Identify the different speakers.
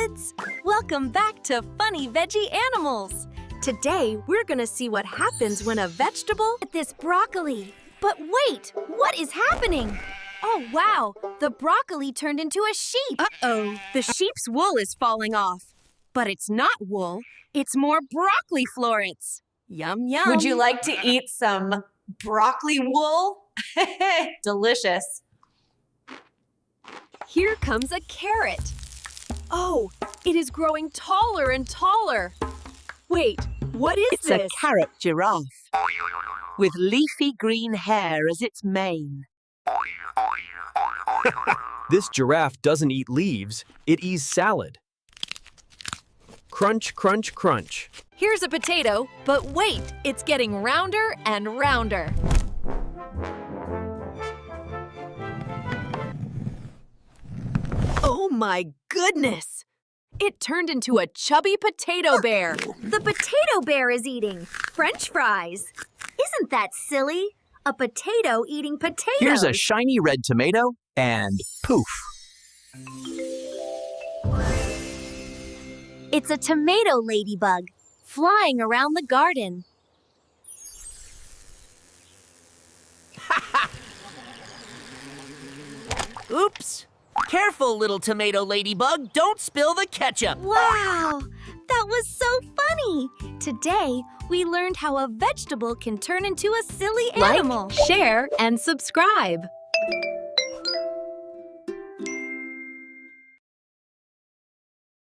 Speaker 1: kids! Welcome back to Funny Veggie Animals! Today, we're gonna see what happens when a vegetable...
Speaker 2: This broccoli.
Speaker 1: But wait! What is happening? Oh, wow! The broccoli turned into a sheep!
Speaker 3: Uh-oh! The sheep's wool is falling off. But it's not wool. It's more broccoli florets. Yum, yum.
Speaker 4: Would you like to eat some broccoli wool? Delicious.
Speaker 1: Here comes a carrot. Oh, it is growing taller and taller. Wait, what is
Speaker 5: It's
Speaker 1: this?
Speaker 5: a carrot giraffe with leafy green hair as its mane.
Speaker 6: This giraffe doesn't eat leaves, it eats salad. Crunch, crunch, crunch.
Speaker 1: Here's a potato, but wait, it's getting rounder and rounder. Oh my goodness! It turned into a chubby potato bear.
Speaker 2: The potato bear is eating French fries. Isn't that silly? A potato eating potatoes.
Speaker 6: Here's a shiny red tomato, and poof.
Speaker 2: It's a tomato ladybug flying around the garden.
Speaker 5: Oops! Careful, little tomato ladybug. Don't spill the ketchup.
Speaker 2: Wow, that was so funny. Today, we learned how a vegetable can turn into a silly animal.
Speaker 1: Like, share, and subscribe.